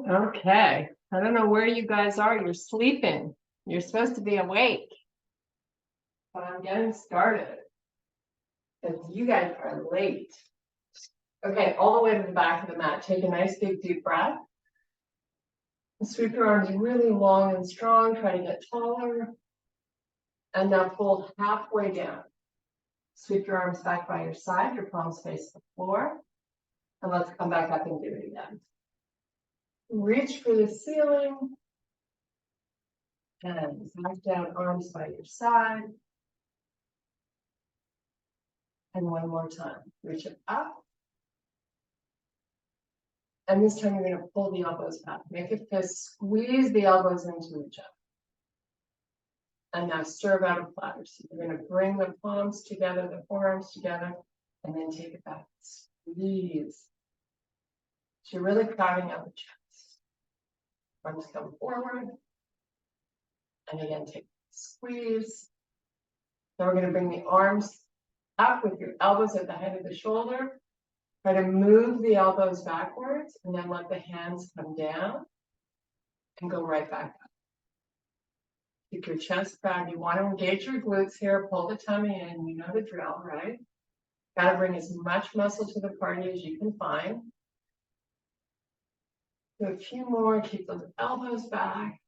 Okay, I don't know where you guys are. You're sleeping. You're supposed to be awake. But I'm getting started. Because you guys are late. Okay, all the way to the back of the mat. Take a nice big deep breath. And sweep your arms really long and strong. Try to get taller. And now pull halfway down. Sweep your arms back by your side. Your palms face the floor. And let's come back up and do it again. Reach for the ceiling. And back down, arms by your side. And one more time. Reach it up. And this time you're going to pull the elbows back. Make a fist, squeeze the elbows into each other. And now serve out of platter. So you're going to bring the palms together, the forearms together, and then take it back. Squeeze. So you're really crowding out the chest. Arms come forward. And again, take a squeeze. Then we're going to bring the arms up with your elbows at the head of the shoulder. Try to move the elbows backwards and then let the hands come down and go right back up. Keep your chest proud. You want to engage your glutes here. Pull the tummy in. You know the drill, right? Got to bring as much muscle to the party as you can find. Do a few more. Keep those elbows back.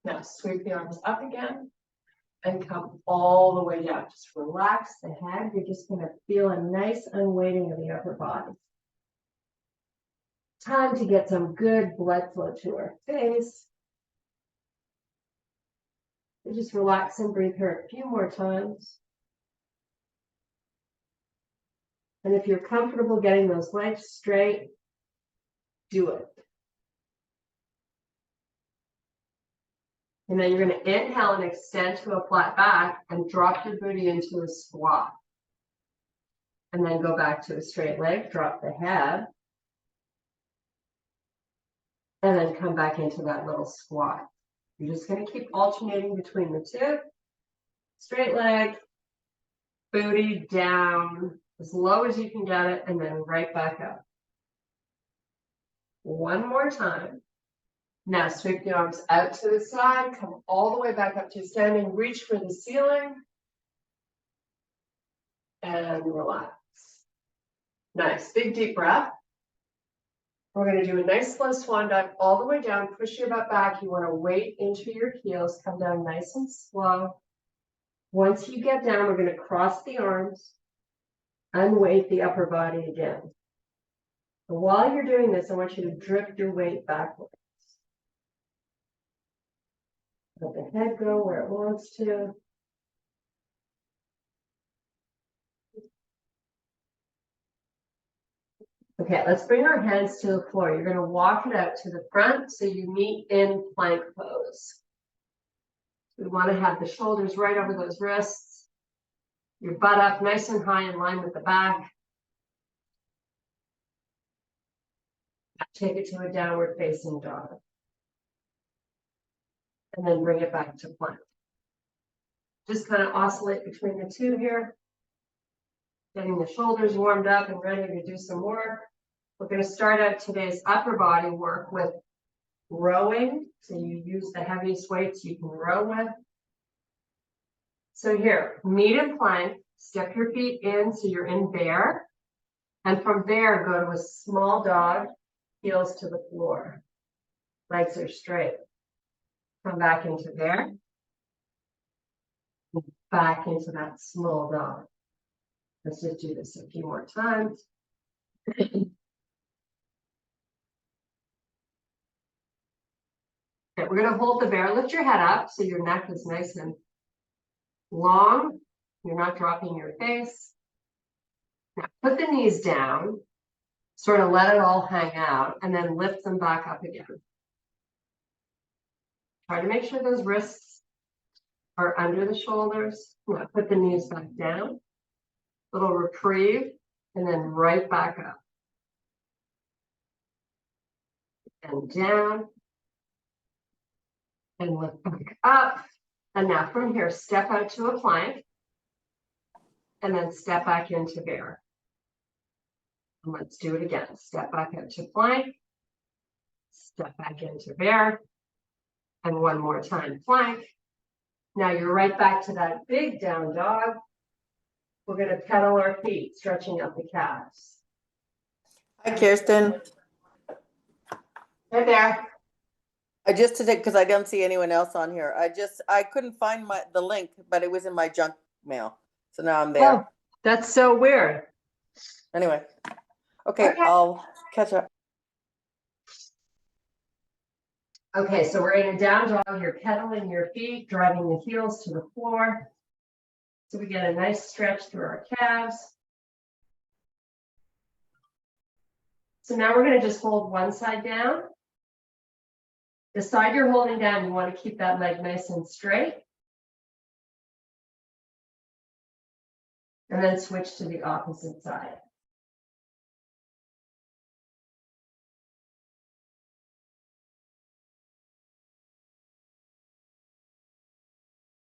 Now sweep the arms up again. And come all the way down. Just relax the head. You're just going to feel a nice unweighting of the upper body. Time to get some good blood flow to our face. And just relax and breathe here a few more times. And if you're comfortable getting those legs straight, do it. And then you're going to inhale and extend to a flat back and drop your booty into a squat. And then go back to a straight leg, drop the head. And then come back into that little squat. You're just going to keep alternating between the two. Straight leg, booty down, as low as you can get it, and then right back up. One more time. Now sweep the arms out to the side, come all the way back up to standing, reach for the ceiling, and relax. Nice, big deep breath. We're going to do a nice slow swan dive all the way down, push your butt back. You want to weight into your heels, come down nice and slow. Once you get down, we're going to cross the arms, unweight the upper body again. But while you're doing this, I want you to drift your weight backwards. Let the head go where it wants to. Okay, let's bring our hands to the floor. You're going to walk it out to the front so you meet in plank pose. We want to have the shoulders right over those wrists. Your butt up nice and high in line with the back. Take it to a downward facing dog. And then bring it back to plank. Just kind of oscillate between the two here. Getting the shoulders warmed up and ready to do some work. We're going to start out today's upper body work with rowing. So you use the heaviest weights you can row with. So here, meet in plank. Step your feet in so you're in bear. And from there, go to a small dog, heels to the floor. Legs are straight. Come back into there. Back into that small dog. Let's just do this a few more times. Okay, we're going to hold the bear. Lift your head up so your neck is nice and long. You're not dropping your face. Now put the knees down. Sort of let it all hang out and then lift them back up again. Try to make sure those wrists are under the shoulders. Now put the knees back down. Little reprieve, and then right back up. And down. And lift back up. And now from here, step out to a plank. And then step back into bear. And let's do it again. Step back into plank. Step back into bear. And one more time, plank. Now you're right back to that big down dog. We're going to pedal our feet, stretching out the calves. Hi, Kirsten. Hey there. I just did it because I don't see anyone else on here. I couldn't find the link, but it was in my junk mail. So now I'm there. Oh, that's so weird. Anyway. Okay, I'll catch up. Okay, so we're in a down dog. You're pedaling your feet, driving the heels to the floor. So we get a nice stretch through our calves. So now we're going to just hold one side down. The side you're holding down, you want to keep that leg nice and straight. And then switch to the opposite side.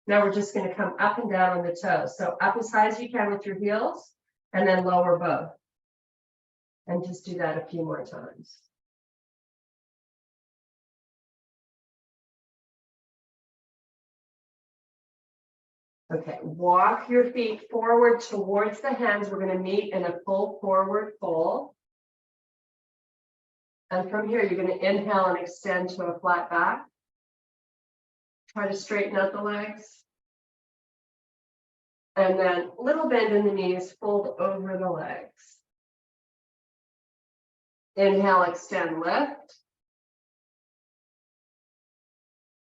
Now we're just going to come up and down on the toes. So up as high as you can with your heels, and then lower both. And just do that a few more times. Okay, walk your feet forward towards the hands. We're going to meet in a full forward fold. And from here, you're going to inhale and extend to a flat back. Try to straighten out the legs. And then little bend in the knees, fold over the legs. Inhale, extend, lift.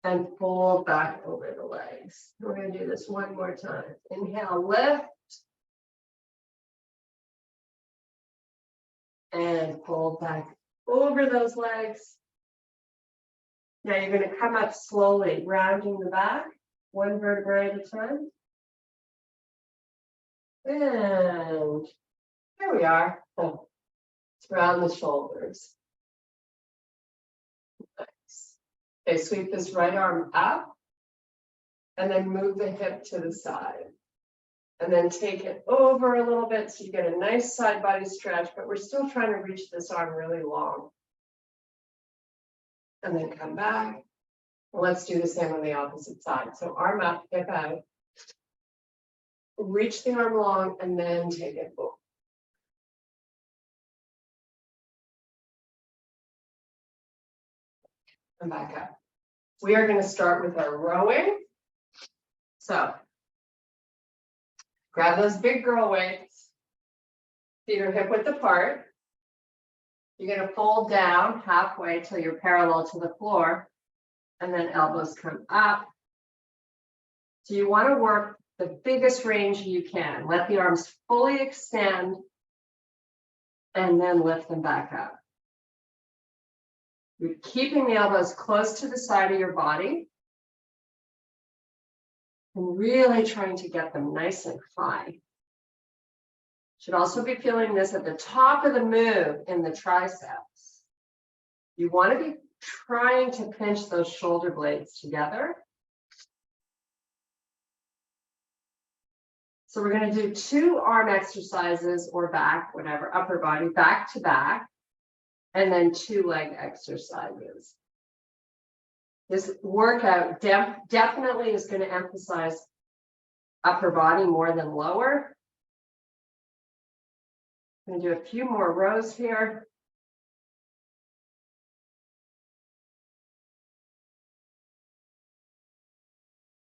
And fold back over the legs. We're going to do this one more time. Inhale, lift. And fold back over those legs. Now you're going to come up slowly, rounding the back, one vertebrae at a time. And here we are. Oh, let's round the shoulders. Nice. Okay, sweep this right arm up. And then move the hip to the side. And then take it over a little bit so you get a nice side body stretch, but we're still trying to reach this arm really long. And then come back. Let's do the same on the opposite side. So arm up, hip out. Reach the arm long and then take it forward. And back up. We are going to start with our rowing. So grab those big girl weights. Feet are hip width apart. You're going to fold down halfway till you're parallel to the floor. And then elbows come up. So you want to work the biggest range you can. Let the arms fully extend and then lift them back up. You're keeping the elbows close to the side of your body and really trying to get them nice and high. Should also be feeling this at the top of the move in the triceps. You want to be trying to pinch those shoulder blades together. So we're going to do 2 arm exercises or back, whatever, upper body, back to back, and then 2 leg exercises. This workout definitely is going to emphasize upper body more than lower. I'm going to do a few more rows here.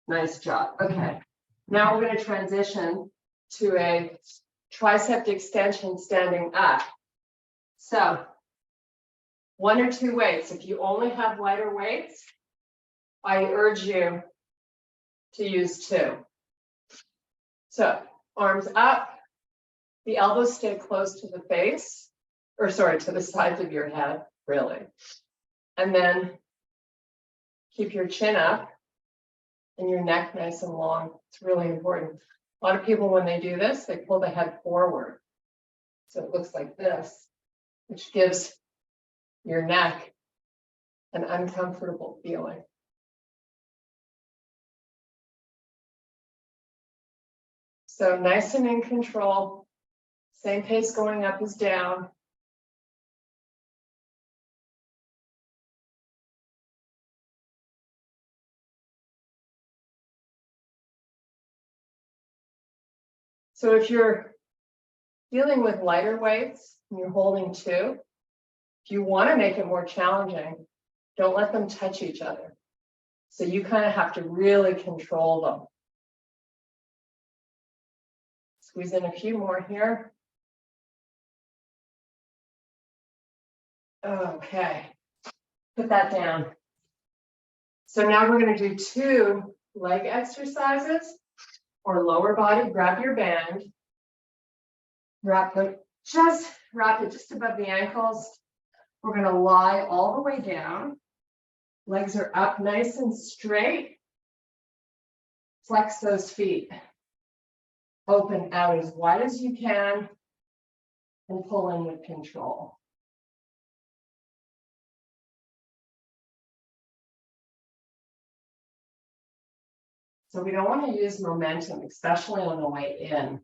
Nice job. Okay. Now we're going to transition to a tricep extension standing up. So 1 or 2 weights. If you only have lighter weights, I urge you to use 2. So arms up, the elbows stay close to the face, or sorry, to the sides of your head, really. And then keep your chin up and your neck nice and long. It's really important. A lot of people, when they do this, they pull the head forward. So it looks like this, which gives your neck an uncomfortable feeling. So nice and in control, same pace going up as down. So if you're dealing with lighter weights and you're holding two, if you want to make it more challenging, don't let them touch each other. So you kind of have to really control them. Squeeze in a few more here. Okay, put that down. So now we're going to do 2 leg exercises or lower body. Grab your band, wrap it just above the ankles. We're going to lie all the way down. Legs are up nice and straight. Flex those feet. Open out as wide as you can and pull in with control. So we don't want to use momentum, especially on the way in.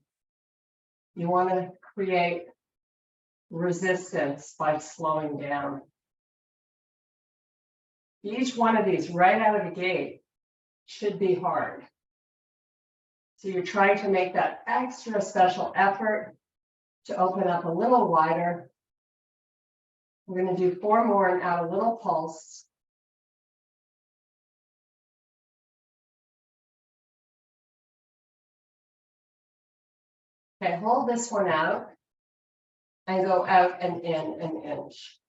You want to create resistance by slowing down. Each one of these right out of the gate should be hard. So you're trying to make that extra special effort to open up a little wider. We're going to do 4 more and add a little pulse. Okay, hold this one out and go out and in an inch.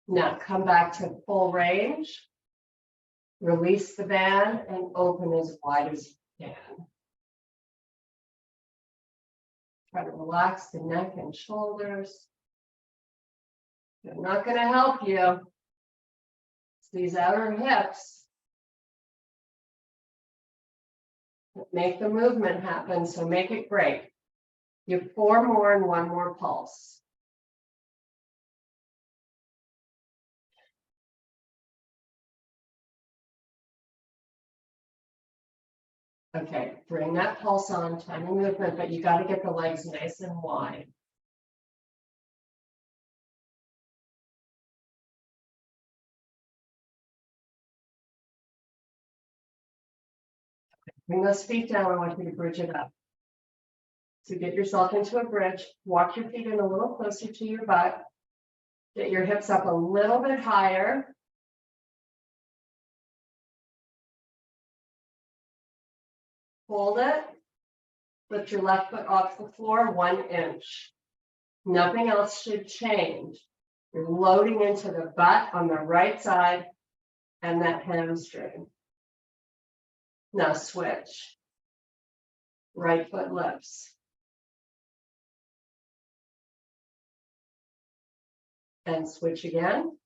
Now come back to full range. Release the band and open as wide as you can. Try to relax the neck and shoulders. They're not going to help you. It's these outer hips that make the movement happen, so make it great. You have 4 more and 1 more pulse. Okay, bring that pulse on, tiny movement, but you got to get the legs nice and wide. Bring those feet down. I want you to bridge it up. So get yourself into a bridge. Walk your feet in a little closer to your butt. Get your hips up a little bit higher. Hold it. Lift your left foot off the floor 1 inch. Nothing else should change. You're loading into the butt on the right side and that hamstring. Now switch. Right foot lifts. And switch again.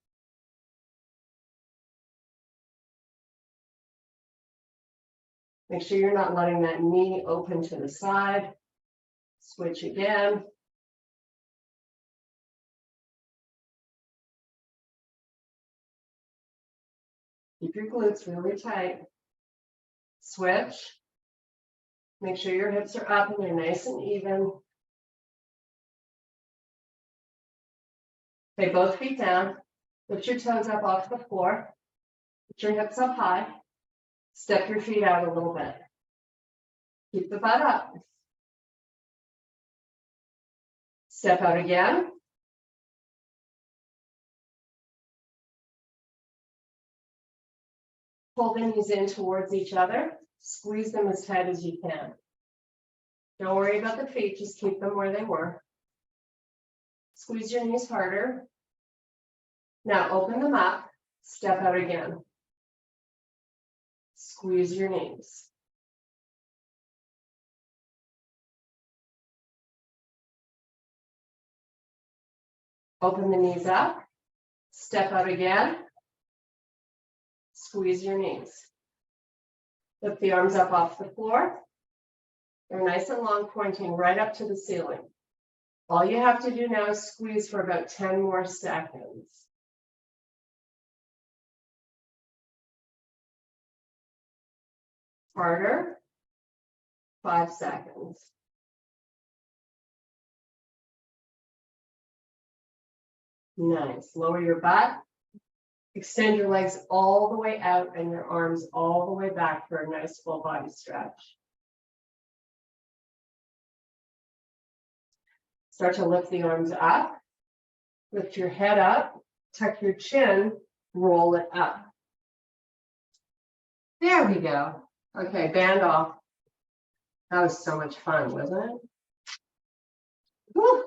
Make sure you're not letting that knee open to the side. Switch again. Keep your glutes really tight. Switch. Make sure your hips are up and they're nice and even. Okay, both feet down. Lift your toes up off the floor. Put your hips up high. Step your feet out a little bit. Keep the butt up. Step out again. Pull the knees in towards each other. Squeeze them as tight as you can. Don't worry about the feet, just keep them where they were. Squeeze your knees harder. Now open them up. Step out again. Squeeze your knees. Open the knees up. Step out again. Squeeze your knees. Lift the arms up off the floor. They're nice and long, pointing right up to the ceiling. All you have to do now is squeeze for about 10 more seconds. Harder. 5 seconds. Nice. Lower your butt. Extend your legs all the way out and your arms all the way back for a nice full body stretch. Start to lift the arms up. Lift your head up, tuck your chin, roll it up. There we go. Okay, band off. That was so much fun, wasn't it? Woo.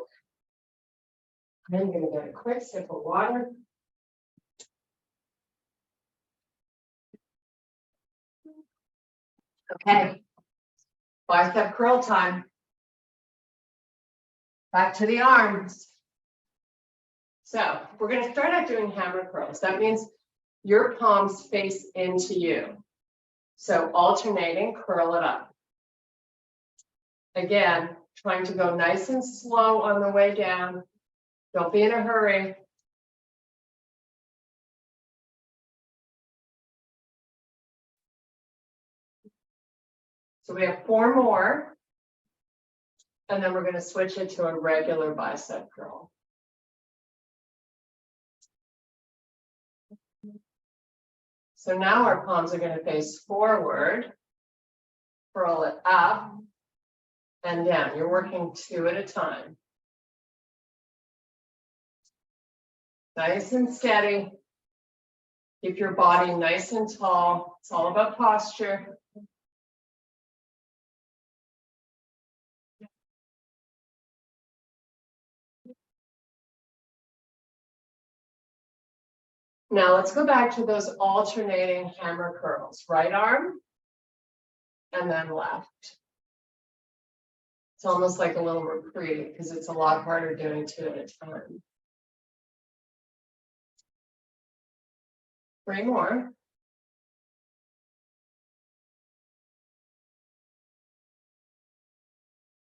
I'm gonna get a quick sip of water. Okay, bicep curl time. Back to the arms. So we're going to start out doing hammer curls. That means your palms face into you. So alternating, curl it up. Again, trying to go nice and slow on the way down. Don't be in a hurry. So we have 4 more. And then we're going to switch it to a regular bicep curl. So now our palms are going to face forward, curl it up and down. You're working 2 at a time. Nice and steady. Keep your body nice and tall. It's all about posture. Now let's go back to those alternating hammer curls. Right arm and then left. It's almost like a little reprieve because it's a lot harder doing 2 at a time. 3 more.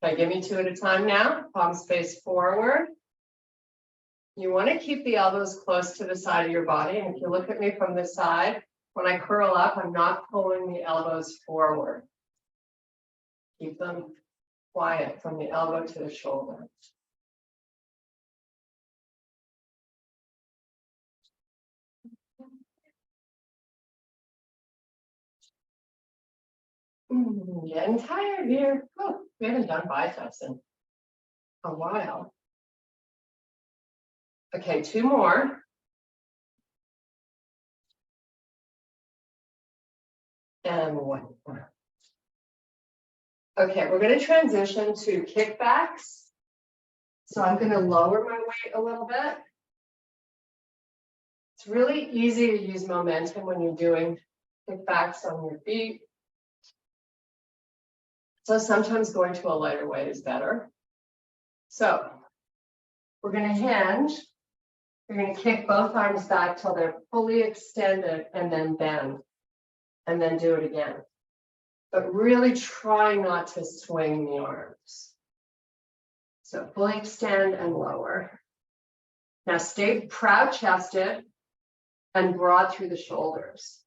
Okay, give me 2 at a time now. Palms face forward. You want to keep the elbows close to the side of your body. And if you look at me from the side, when I curl up, I'm not pulling the elbows forward. Keep them quiet from the elbow to the shoulder. Getting tired here. Oh, we haven't done biceps in a while. Okay, 2 more. And 1 more. Okay, we're going to transition to kickbacks. So I'm going to lower my weight a little bit. It's really easy to use momentum when you're doing kickbacks on your feet. So sometimes going to a lighter weight is better. So we're going to hinge. You're going to kick both arms back till they're fully extended and then bend. And then do it again. But really try not to swing the arms. So fully extend and lower. Now stay proud chested and broad through the shoulders.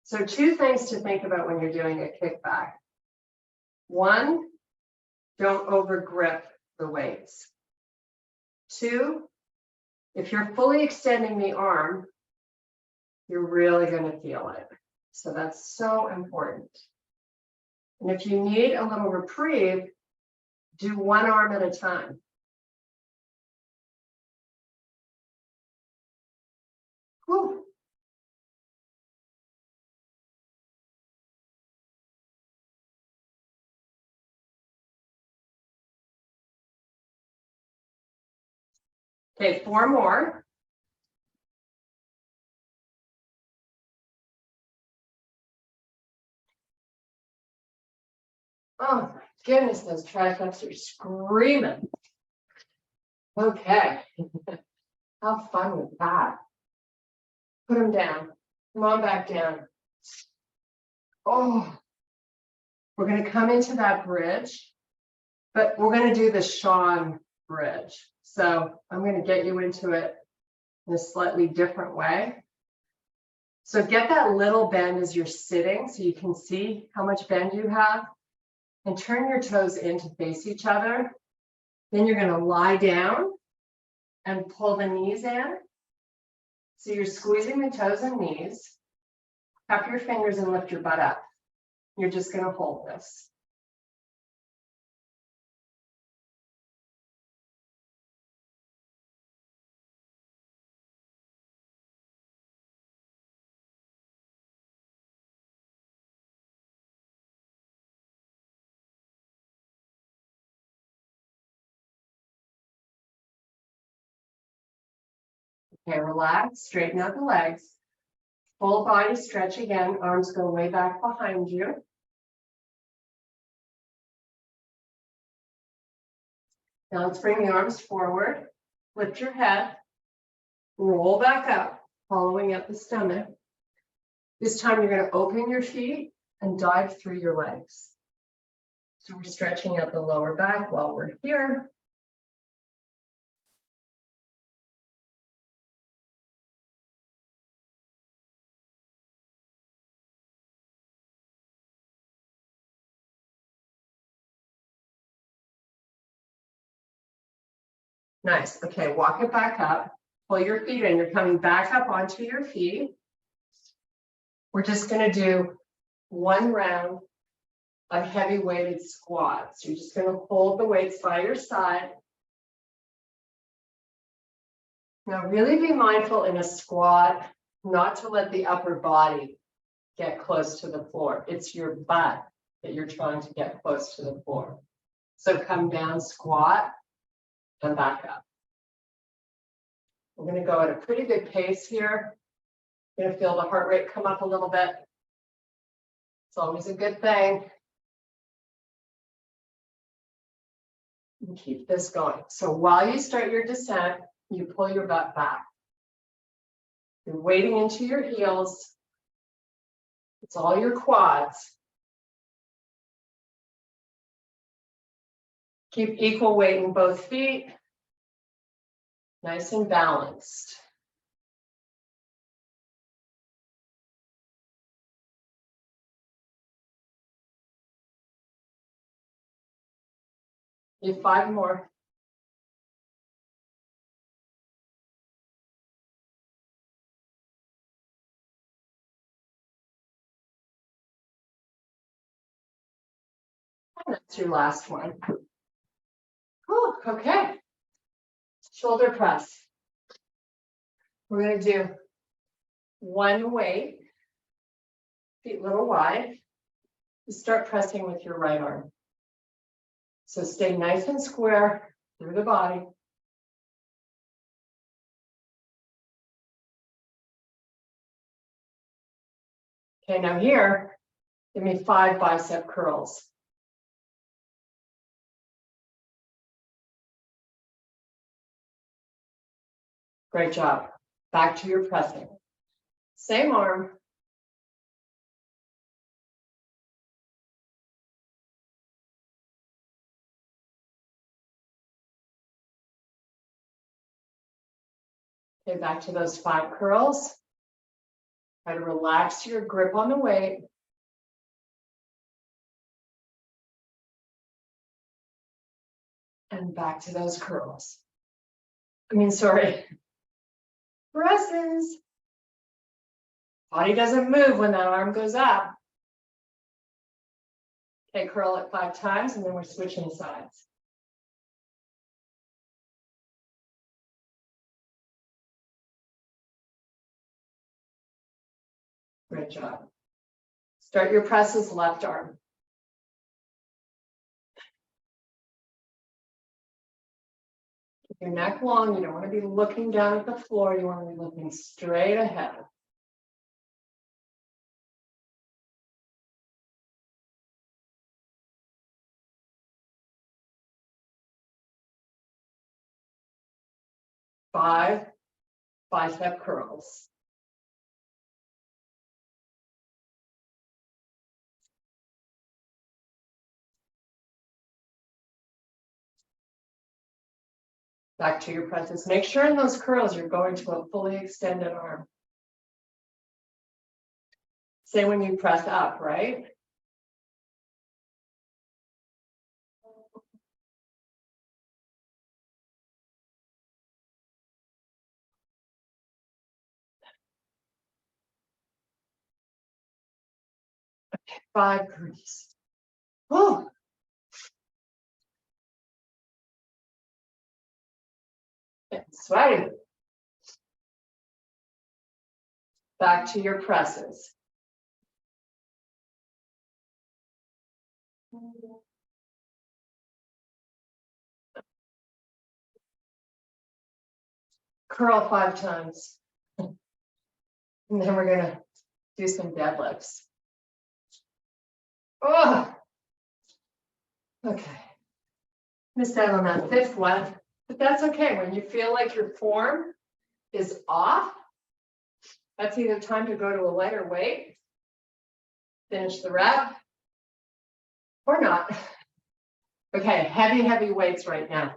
So 2 things to think about when you're doing a kickback. 1, don't over grip the weights. 2, if you're fully extending the arm, you're really going to feel it. So that's so important. And if you need a little reprieve, do 1 arm at a time. Whew. Okay, 4 more. Oh my goodness, those triceps are screaming. Okay. How fun was that? Put them down. Come on back down. Oh, we're going to come into that bridge, but we're going to do the Sean bridge. So I'm going to get you into it in a slightly different way. So get that little bend as you're sitting so you can see how much bend you have. And turn your toes in to face each other. Then you're going to lie down and pull the knees in So you're squeezing the toes and knees. Cup your fingers and lift your butt up. You're just going to hold this. Okay, relax, straighten out the legs. Full body stretch again, arms go way back behind you. Now let's bring the arms forward, lift your head, roll back up, following up the stomach. This time you're going to open your feet and dive through your legs. So we're stretching out the lower back while we're here. Nice. Okay, walk it back up. Pull your feet in. You're coming back up onto your feet. We're just going to do one round of heavy weighted squats. You're just going to hold the weights by your side. Now, really be mindful in a squat not to let the upper body get close to the floor. It's your butt that you're trying to get close to the floor. So come down, squat, and back up. We're going to go at a pretty good pace here. You're going to feel the heart rate come up a little bit. It's always a good thing. And keep this going. So while you start your descent, you pull your butt back. You're wading into your heels. It's all your quads. Keep equal weight in both feet. Nice and balanced. Do 5 more. And that's your last one. Oh, okay. Shoulder press. We're going to do one weight, feet a little wide. You start pressing with your right arm. So stay nice and square through the body. Okay, now here, give me 5 bicep curls. Great job. Back to your pressing. Same arm. Okay, back to those 5 curls. Try to relax your grip on the weight. And back to those curls. Sorry. Presses. Body doesn't move when that arm goes up. Okay, curl it 5 times and then we're switching sides. Great job. Start your presses left arm. Keep your neck long. You don't want to be looking down at the floor. You want to be looking straight ahead. Five bicep curls. Back to your presses. Make sure in those curls you're going to a fully extended arm. Say when you press up, right? 5 burpees. Oh. It's sweaty. Back to your presses. Curl 5 times. And then we're gonna do some deadlifts. Oh, okay. Missed out on that 5th one, but that's okay. When you feel like your form is off, that's either time to go to a lighter weight, finish the rep, or not. Okay, heavy weights right now.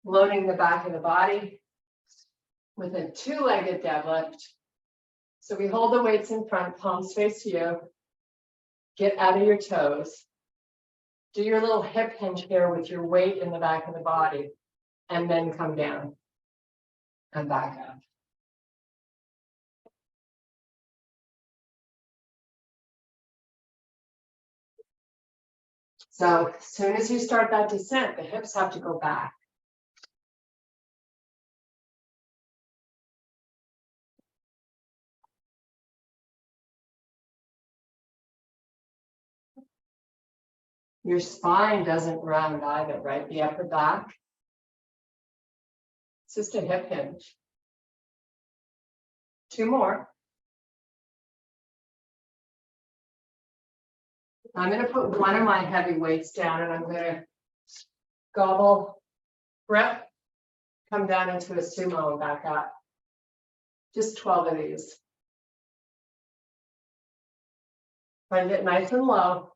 Loading the back of the body with a 2-legged deadlift. So we hold the weights in front, palms face you. Get out of your toes. Do your little hip hinge here with your weight in the back of the body, and then come down and back up. So as soon as you start that descent, the hips have to go back. Your spine doesn't round either, right? The upper back. It's just a hip hinge. 2 more. I'm going to put one of my heavy weights down and I'm going to gobble, rep, come down into a sumo and back up. Just 12 of these. Find it nice and low.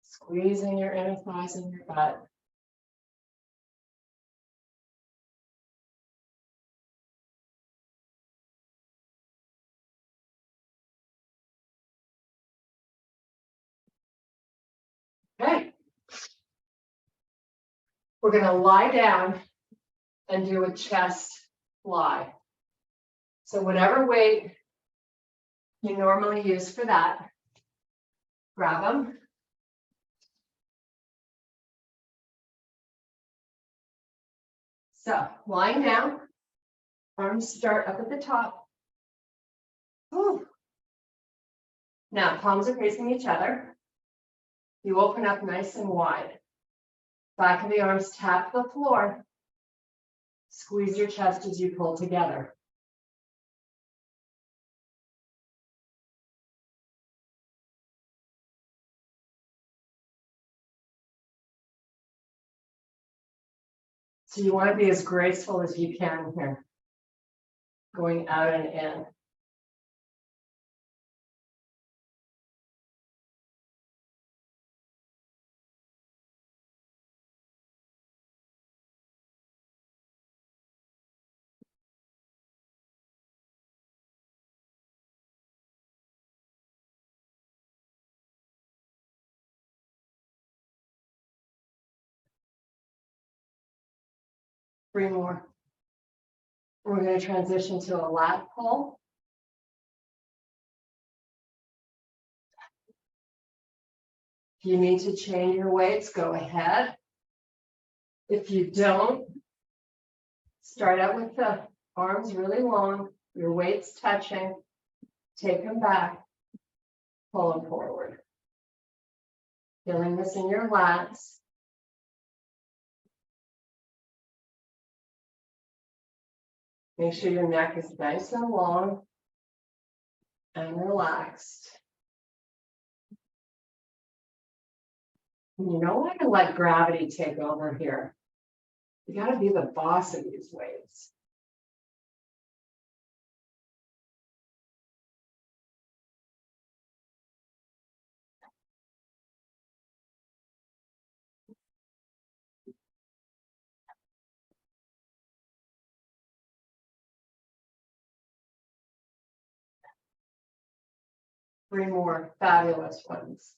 Squeezing your inner thighs and your butt. Okay. We're going to lie down and do a chest fly. So whatever weight you normally use for that, grab them. So lying down, arms start up at the top. Whew. Now palms are facing each other. You open up nice and wide. Back of the arms tap the floor. Squeeze your chest as you pull together. So you want to be as graceful as you can here. Going out and in. Three more. We're going to transition to a lat pull. If you need to change your weights, go ahead. If you don't, start out with the arms really long, your weights touching, take them back, pull them forward. Feeling this in your lats. Make sure your neck is nice and long and relaxed. And you don't want to let gravity take over here. You got to be the boss of these weights. Three more fabulous ones.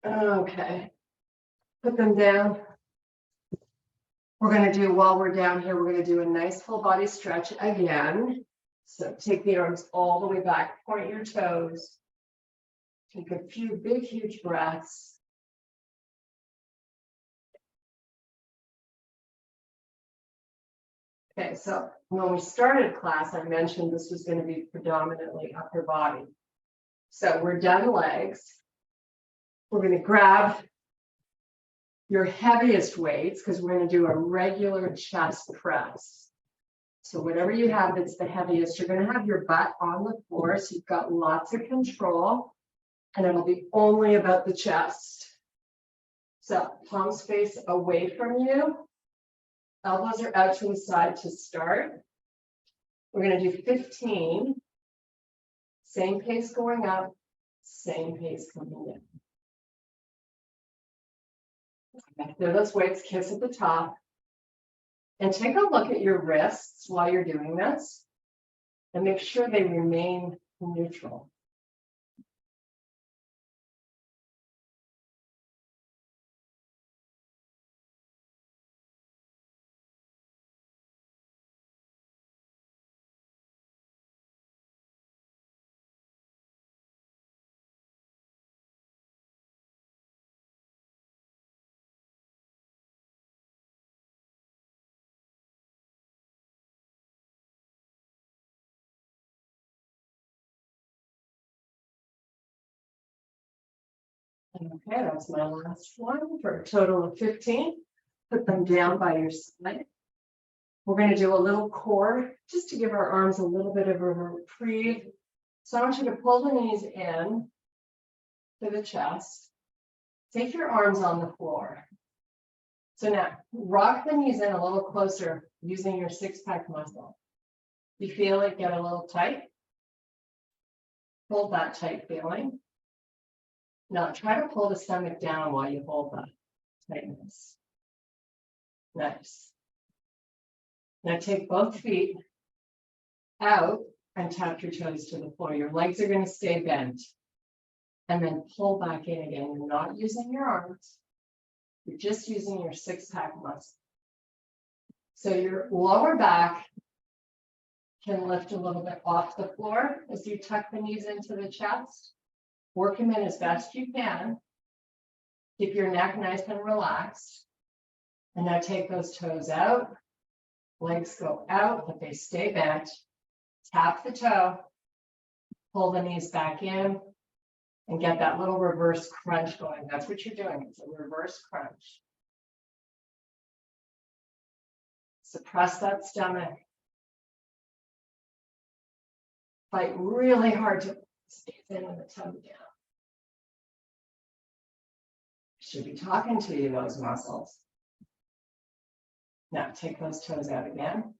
Okay. Put them down. We're gonna do, while we're down here, we're gonna do a nice full body stretch again. So take the arms all the way back, point your toes. Take a few big, huge breaths. Okay, so when we started class, I mentioned this was going to be predominantly upper body. So we're done legs. We're going to grab your heaviest weights because we're going to do a regular chest press. So whatever you have that's the heaviest, you're going to have your butt on the floor. So you've got lots of control and it'll be only about the chest. So palms face away from you. Elbows are out to the side to start. We're going to do 15. Same pace going up, same pace coming in. There those weights, kiss at the top. And take a look at your wrists while you're doing this and make sure they remain neutral. Okay, that's my last one for a total of 15. Put them down by your side. We're going to do a little core just to give our arms a little bit of a reprieve. So I want you to pull the knees in to the chest. Take your arms on the floor. So now rock the knees in a little closer using your six-pack muscle. You feel it get a little tight? Hold that tight feeling. Now try to pull the stomach down while you hold that tightness. Nice. Now take both feet out and tap your toes to the floor. Your legs are going to stay bent. And then pull back in again. You're not using your arms. You're just using your six-pack muscle. So your lower back can lift a little bit off the floor as you tuck the knees into the chest. Work them in as best you can. Keep your neck nice and relaxed. And now take those toes out. Legs go out, but they stay bent. Tap the toe. Pull the knees back in. And get that little reverse crunch going. That's what you're doing. It's a reverse crunch. Suppress that stomach. Fight really hard to stay in and the tongue down. Should be talking to you, those muscles. Now take those toes out again.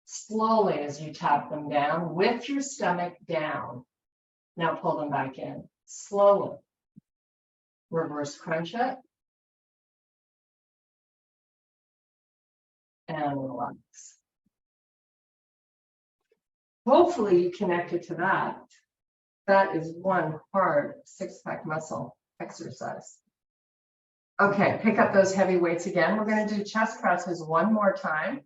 Slowly as you tap them down with your stomach down. Now pull them back in. Slowly. Reverse crunch it. And relax. Hopefully you connected to that. That is one hard six-pack muscle exercise. Okay, pick up those heavy weights again. We're going to do chest presses one more time.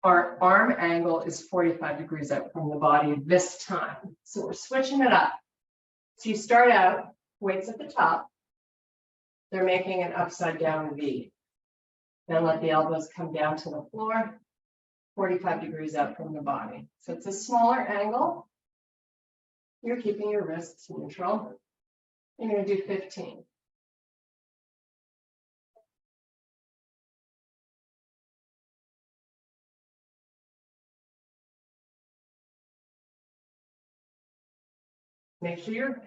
Our arm angle is 45 degrees out from the body this time. So we're switching it up. So you start out, weights at the top. They're making an upside down V. Then let the elbows come down to the floor, 45 degrees out from the body. So it's a smaller angle. You're keeping your wrists neutral. You're going to do 15. Make sure you're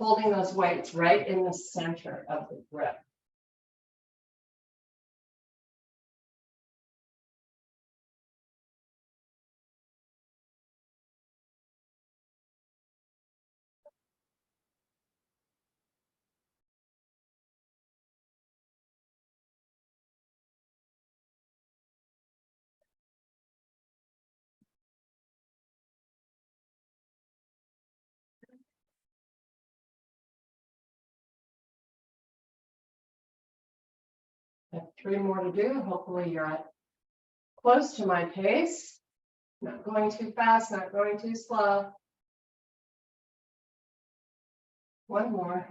holding those weights right in the center of the grip. I have 3 more to do. Hopefully you're at close to my pace. Not going too fast, not going too slow. 1 more.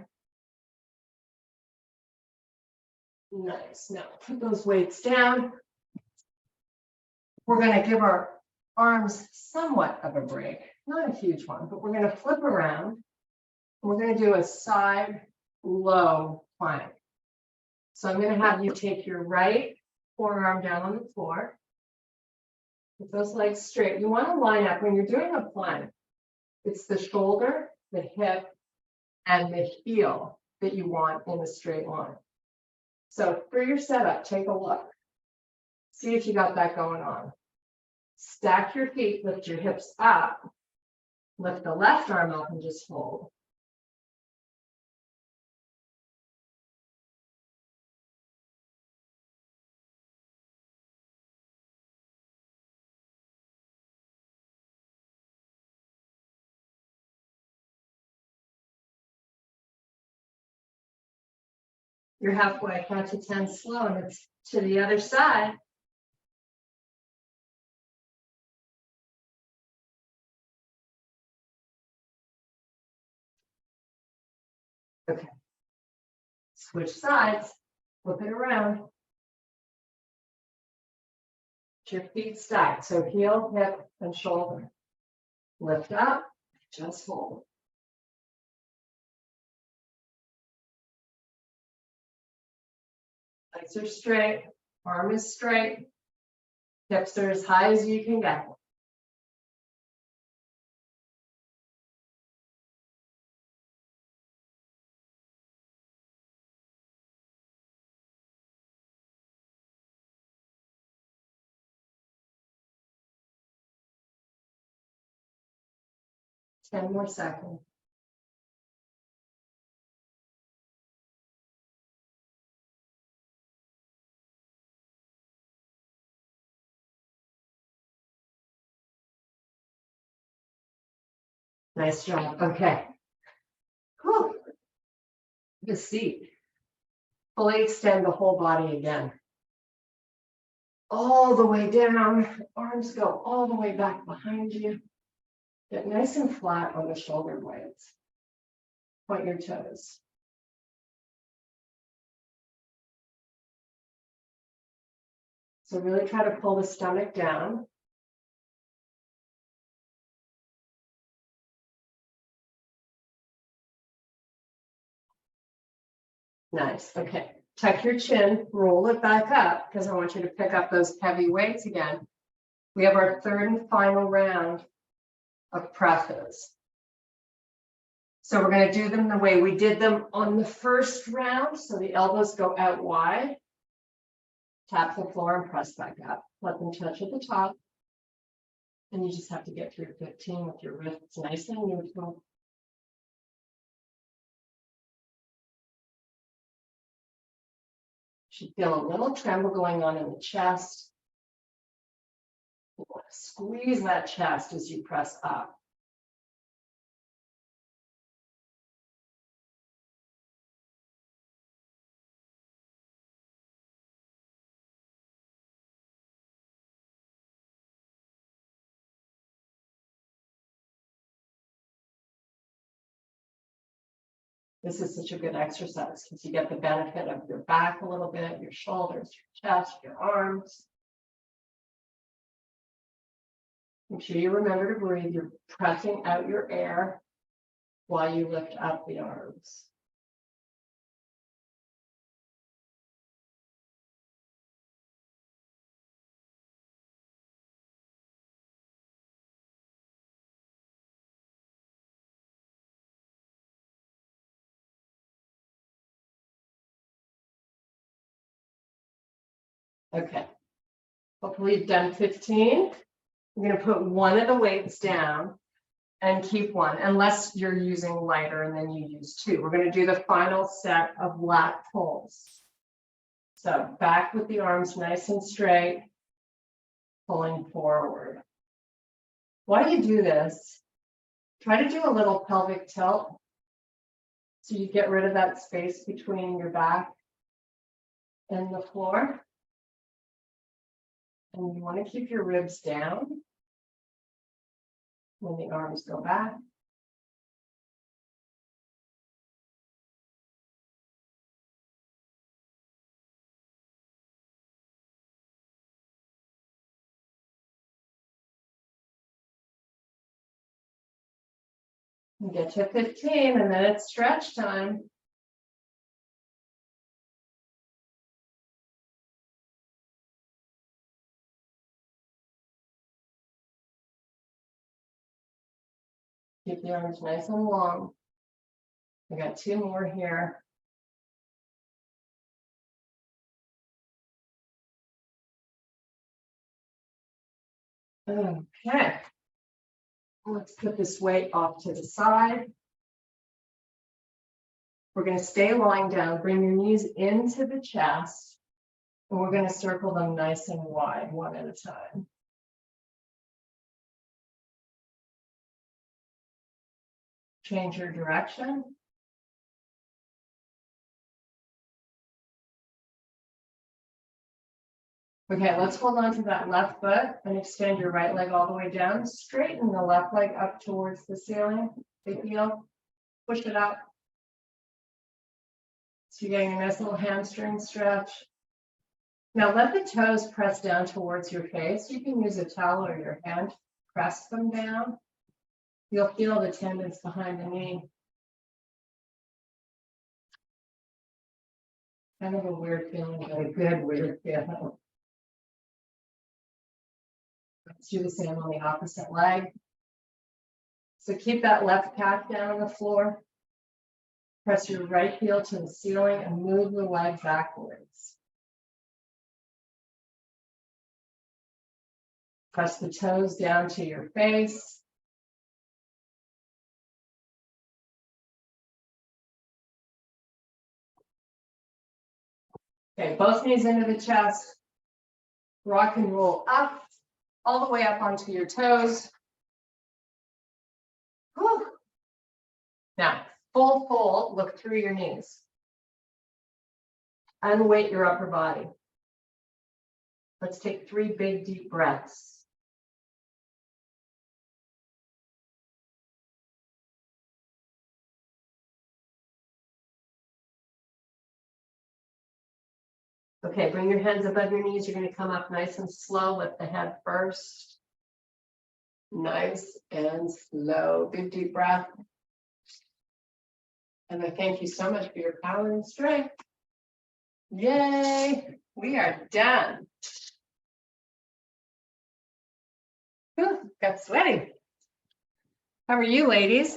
Nice. Now put those weights down. We're going to give our arms somewhat of a break, not a huge one, but we're going to flip around. We're going to do a side low plank. So I'm going to have you take your right forearm down on the floor. With those legs straight. You want to line up when you're doing a plank. It's the shoulder, the hip, and the heel that you want in a straight line. So for your setup, take a look. See if you got that going on. Stack your feet, lift your hips up. Lift the left arm up and just hold. You're halfway, count to 10 slow, and it's to the other side. Okay. Switch sides, flip it around. Get your feet stacked, so heel, hip, and shoulder. Lift up, just hold. Legs are straight, arm is straight, hips are as high as you can get. Ten more seconds. Nice job. Okay. Whew. The seat. Fully extend the whole body again. All the way down. Arms go all the way back behind you. Get nice and flat on the shoulder blades. Point your toes. So really try to pull the stomach down. Nice. Okay. Tuck your chin, roll it back up because I want you to pick up those heavy weights again. We have our third and final round of presses. So we're going to do them the way we did them on the first round. So the elbows go out wide. Tap the floor and press back up. Let them touch at the top. And you just have to get through 15 with your wrists nice and neutral. Should feel a little tremble going on in the chest. Squeeze that chest as you press up. This is such a good exercise because you get the benefit of your back a little bit, your shoulders, your chest, your arms. Make sure you remember to breathe. You're pressing out your air while you lift up the arms. Okay. Hopefully you've done 15. I'm going to put one of the weights down and keep one, unless you're using lighter and then you use 2. We're going to do the final set of lat pulls. So back with the arms nice and straight, pulling forward. While you do this, try to do a little pelvic tilt so you get rid of that space between your back and the floor. And you want to keep your ribs down when the arms go back. You get to 15 and then it's stretch time. Keep the arms nice and long. I got 2 more here. Okay. Let's put this weight off to the side. We're going to stay lying down. Bring your knees into the chest. And we're going to circle them nice and wide, one at a time. Change your direction. Okay, let's hold on to that left foot and extend your right leg all the way down. Straighten the left leg up towards the ceiling. Big heel. Push it up. So you're getting a nice little hamstring stretch. Now let the toes press down towards your face. You can use a towel or your hand. Press them down. You'll feel the tendons behind the knee. Kind of a weird feeling, but a good weird feeling. Let's do the same on the opposite leg. So keep that left calf down on the floor. Press your right heel to the ceiling and move the leg backwards. Press the toes down to your face. Okay, both knees into the chest. Rock and roll up, all the way up onto your toes. Whew. Now, full fold, look through your knees. Unweight your upper body. Let's take 3 big, deep breaths. Okay, bring your hands above your knees. You're going to come up nice and slow. Lift the head first. Nice and slow. Big, deep breath. And I thank you so much for your power and strength. Yay, we are done. Whew, got sweaty. How are you, ladies?